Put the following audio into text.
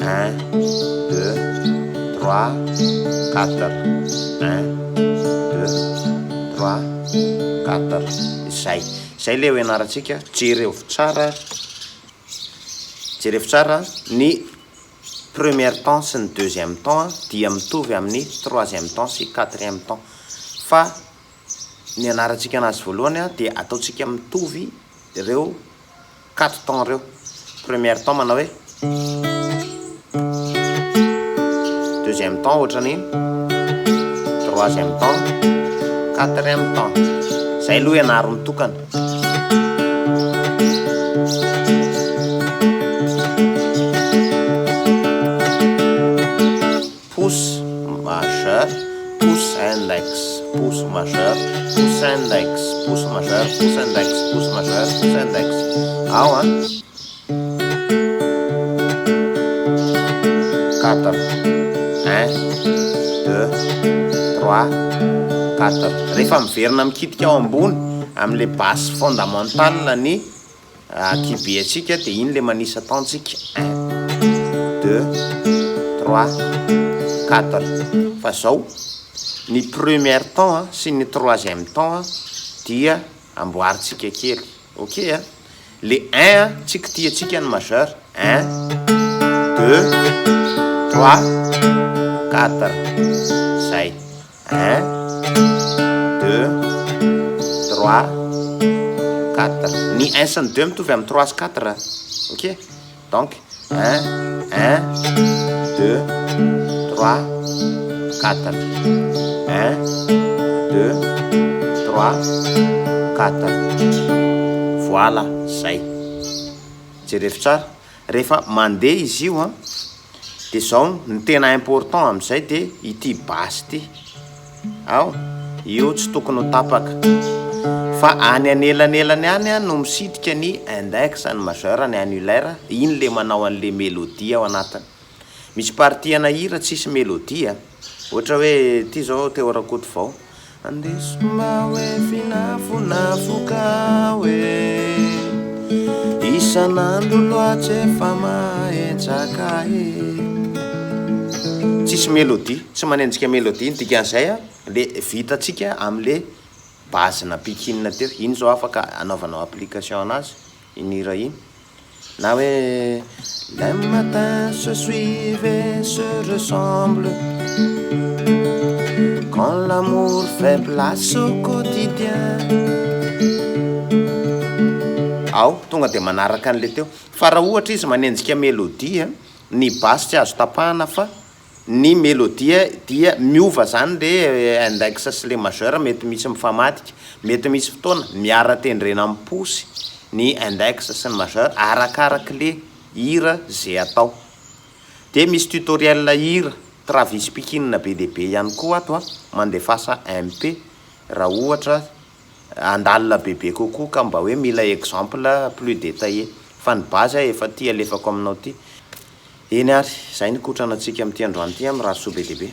1 2 3 4 1 2 3 4 zay le ho ianarantsika jereo tsara ny première temps sy ny deuxième temps dia mitovy amin'ny troisième temps sy quatrième temps fa ny anarantsika anazy voalohany dia ataontsika mitovy ireo 4 temps reo première temps manao hoe deuxième temps ohatran'iny troisième temps quatrième temps zay aloha ianaro mitokana pouce majeur pouce index pouce majeur pouce index pouce majeur pouce index pouce majeur pouce index ao 4 1 2 3 4 rehefa miverina mikitika ao ambony amin'le base fondamentale ny kibe atsika dia iny le manisa taontsika 1 2 3 4 fa zao ny première temps sy ny troisième temps dia amboaritsika kely ok le 1 tsika tiatsika ny majeur 1 2 3 4 zay 1 2 3 4 ny 1 sy ny 2 mitovy amin'ny 3 sy 4 ok donc 1 1 2 3 4 1 2 3 4 voilà zay jerefo tsara rehefa mandeha izy io dia zao ny tena important amin'izay dia ity basy ty ao io tsy tokony ho tapaka fa any anelanelany any no misitrika ny index ny majeur ny annulaire iny le manao an'le mélodie ao anatiny misy partie ana hira tsisy mélodie ohatra hoe ty zao teo rakoto vao andesomba hoe finafonafoka hoe isan'andro loatsy efa mahenjaka tsisy mélodie tsy manenjika mélodie ny dikan'izay le vitatsika am'le basena pikinina teo iny zao afaka anaovanao application anazy iny hira iny na hoe le matin se suivent se ressemble quand l'amour fait place au quotidien. Ao tonga de manaraka an'le teo fa raha ohatra izy manenjika melodia ny basy tsy azo tapahana fa ny melodia dia miova zany le index sy le majeur mety misy mifamadika mety misy fotoana miara-tendrena amin'ny posy ny index sy ny majeur arakaraka le hira zay atao de misy tutoriel hira Travis Pikin be de be ihany koa ato mandefasa MP raha ohatra andalina bebe kokoa ka mba hoe mila exemple plus détaillé fa ny base efa ty alefako aminao ty eny ary zay ny kotrana antsika amin'ity androany ty amin'ny Rasoa be de be.